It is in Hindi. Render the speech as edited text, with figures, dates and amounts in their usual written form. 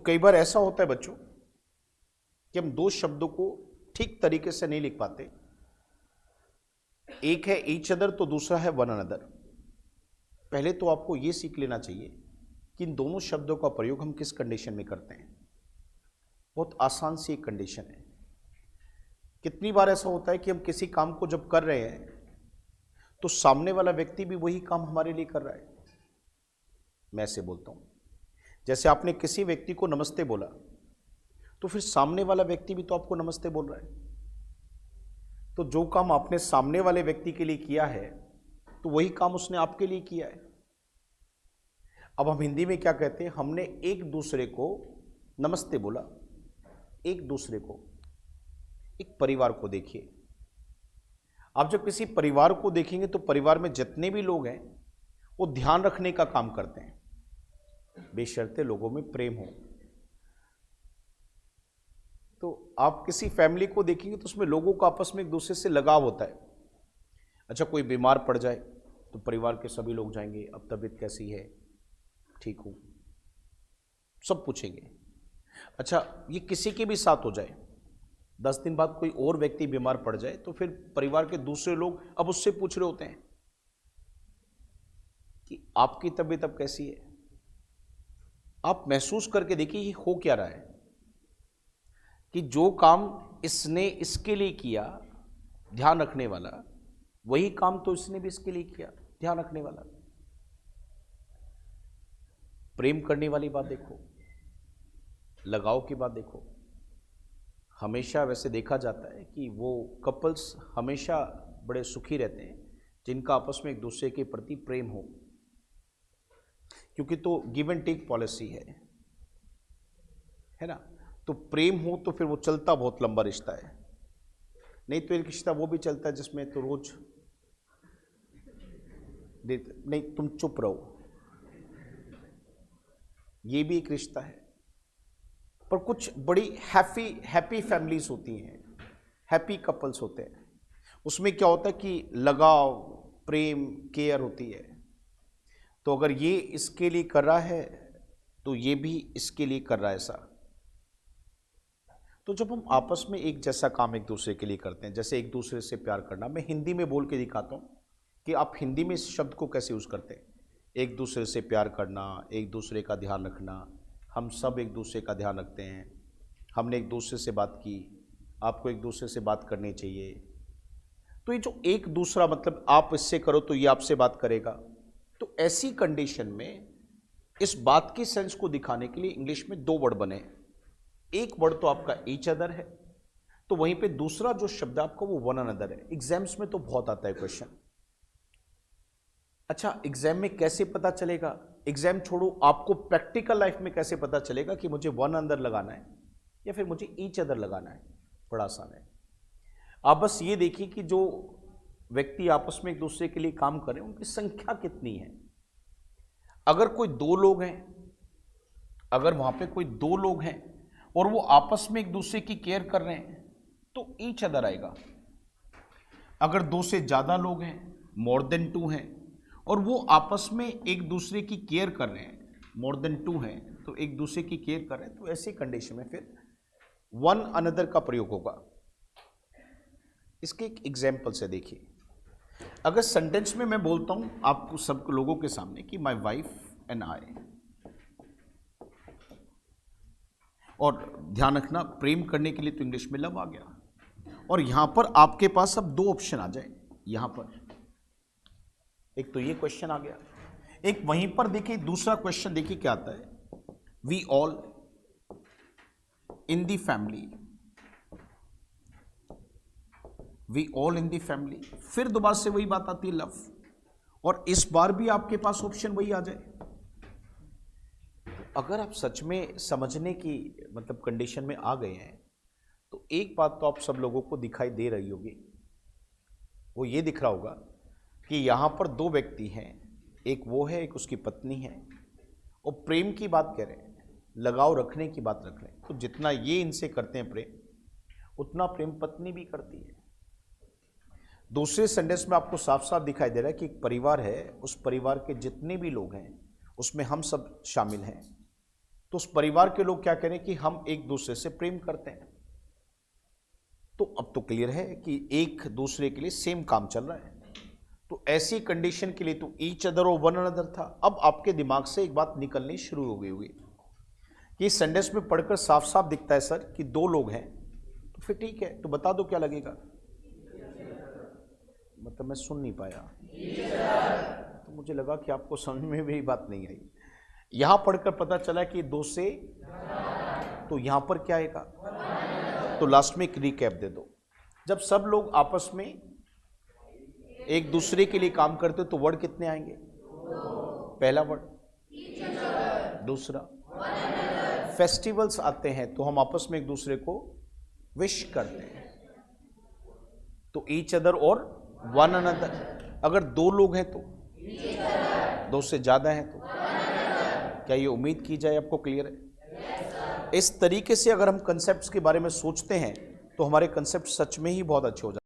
कई बार ऐसा होता है बच्चों कि हम दो शब्दों को ठीक तरीके से नहीं लिख पाते। एक है ईच अदर तो दूसरा है वन अनदर। पहले तो आपको यह सीख लेना चाहिए कि इन दोनों शब्दों का प्रयोग हम किस कंडीशन में करते हैं। बहुत आसान सी एक कंडीशन है। कितनी बार ऐसा होता है कि हम किसी काम को जब कर रहे हैं तो सामने वाला व्यक्ति भी वही काम हमारे लिए कर रहा है। मैं ऐसे बोलता हूं, जैसे आपने किसी व्यक्ति को नमस्ते बोला तो फिर सामने वाला व्यक्ति भी तो आपको नमस्ते बोल रहा है। तो जो काम आपने सामने वाले व्यक्ति के लिए किया है तो वही काम उसने आपके लिए किया है। अब हम हिंदी में क्या कहते हैं, हमने एक दूसरे को नमस्ते बोला। एक दूसरे को, एक परिवार को देखिए। आप जब किसी परिवार को देखेंगे तो परिवार में जितने भी लोग हैं वो ध्यान रखने का काम करते हैं, बेशर्ते लोगों में प्रेम हो। तो आप किसी फैमिली को देखेंगे तो उसमें लोगों का आपस में एक दूसरे से लगाव होता है। अच्छा, कोई बीमार पड़ जाए तो परिवार के सभी लोग जाएंगे, अब तबीयत कैसी है, ठीक हूं, सब पूछेंगे। अच्छा, ये किसी के भी साथ हो जाए, 10 दिन बाद कोई और व्यक्ति बीमार पड़ जाए तो फिर परिवार के दूसरे लोग अब उससे पूछ रहे होते हैं कि आपकी तबीयत अब कैसी है। आप महसूस करके देखिए ये हो क्या रहा है कि जो काम इसने इसके लिए किया ध्यान रखने वाला, वही काम तो इसने भी इसके लिए किया ध्यान रखने वाला। प्रेम करने वाली बात देखो, लगाव की बात देखो। हमेशा वैसे देखा जाता है कि वो कपल्स हमेशा बड़े सुखी रहते हैं जिनका आपस में एक दूसरे के प्रति प्रेम हो, क्योंकि तो गिव एंड टेक पॉलिसी है ना। तो प्रेम हो तो फिर वो चलता बहुत लंबा रिश्ता है। नहीं तो एक रिश्ता वो भी चलता है जिसमें तो रोज नहीं तुम चुप रहो, ये भी एक रिश्ता है। पर कुछ बड़ी हैप्पी फैमिलीज होती हैं, हैप्पी कपल्स होते हैं। उसमें क्या होता है कि लगाव, प्रेम, केयर होती है। तो अगर ये इसके लिए कर रहा है तो ये भी इसके लिए कर रहा है ऐसा। तो जब हम आपस में एक जैसा काम एक दूसरे के लिए करते हैं, जैसे एक दूसरे से प्यार करना, मैं हिंदी में बोल के दिखाता हूँ कि आप हिंदी में इस शब्द को कैसे यूज़ करते हैं। एक दूसरे से प्यार करना, एक दूसरे का ध्यान रखना। हम सब एक दूसरे का ध्यान रखते हैं। हमने एक दूसरे से बात की, आपको एक दूसरे से बात करनी चाहिए। तो ये जो एक दूसरा, मतलब आप इससे करो तो ये आपसे बात करेगा। तो ऐसी कंडीशन में इस बात की सेंस को दिखाने के लिए इंग्लिश में 2 वर्ड बने। एक वर्ड तो आपका ईच अदर है, तो वहीं पे दूसरा जो शब्द है आपका वो वन अनदर है। एग्जाम्स में तो बहुत आता है क्वेश्चन। अच्छा, एग्जाम में कैसे पता चलेगा? एग्जाम छोड़ो, आपको प्रैक्टिकल लाइफ में कैसे पता चलेगा कि मुझे वन अनदर लगाना है या फिर मुझे ईच अदर लगाना है? बड़ा आसान है। आप बस ये देखिए कि जो व्यक्ति आपस में एक दूसरे के लिए काम कर रहे हैं उनकी संख्या कितनी है। अगर कोई 2 लोग हैं, अगर वहां पे कोई 2 लोग हैं और वो आपस में एक दूसरे की केयर कर रहे हैं तो ईच अदर आएगा। अगर 2 से ज्यादा लोग हैं, मोर देन 2 हैं, और वो आपस में एक दूसरे की केयर कर रहे हैं, मोर देन 2 हैं, तो एक दूसरे की केयर कर रहे हैं, तो ऐसी कंडीशन में फिर वन अनदर का प्रयोग होगा। इसके एक एग्जाम्पल से देखिए। अगर सेंटेंस में मैं बोलता हूं आपको सब लोगों के सामने कि माई वाइफ एंड आई, और ध्यान रखना प्रेम करने के लिए तो इंग्लिश में लव आ गया, और यहां पर आपके पास अब 2 ऑप्शन आ जाए। यहां पर एक तो ये क्वेश्चन आ गया, एक वहीं पर देखिए दूसरा क्वेश्चन देखिए क्या आता है। We all in the family, we all in the family, फिर दोबारा से वही बात आती है लव, और इस बार भी आपके पास ऑप्शन वही आ जाए। अगर आप सच में समझने की मतलब कंडीशन में आ गए हैं तो एक बात तो आप सब लोगों को दिखाई दे रही होगी, वो ये दिख रहा होगा कि यहां पर 2 व्यक्ति हैं, एक वो है, एक उसकी पत्नी है, और प्रेम की बात कह रहे हैं, लगाव रखने की बात रख रहे हैं। तो जितना ये इनसे करते हैं प्रेम, उतना प्रेम पत्नी भी करती है। दूसरे सेंटेंस में आपको साफ साफ दिखाई दे रहा है कि एक परिवार है, उस परिवार के जितने भी लोग हैं उसमें हम सब शामिल हैं। तो उस परिवार के लोग क्या करें कि हम एक दूसरे से प्रेम करते हैं। तो अब तो क्लियर है कि एक दूसरे के लिए सेम काम चल रहा है। तो ऐसी कंडीशन के लिए तो ईच अदर और वन अनदर था। अब आपके दिमाग से एक बात निकलनी शुरू हो गई होगी कि सेंटेंस में पढ़कर साफ साफ दिखता है सर कि दो लोग हैं, तो फिर ठीक है, तो बता दो क्या लगेगा। मतलब मैं सुन नहीं पाया, तो मुझे लगा कि आपको समझ में मेरी बात नहीं आई। यहां पढ़कर पता चला कि दो से, तो यहां पर क्या आएगा, तो लास्ट में एक रिकैप दे दो। जब सब लोग आपस में एक दूसरे के लिए काम करते तो वर्ड कितने आएंगे, पहला वर्ड, दूसरा, फेस्टिवल्स आते हैं तो हम आपस में एक दूसरे को विश करते हैं, तो ईच अदर और वन अनदर। अगर दो लोग हैं तो, दो से ज्यादा हैं तो, क्या ये उम्मीद की जाए आपको क्लियर है। इस तरीके से अगर हम कंसेप्ट्स के बारे में सोचते हैं तो हमारे कंसेप्ट सच में ही बहुत अच्छे हो जाते हैं।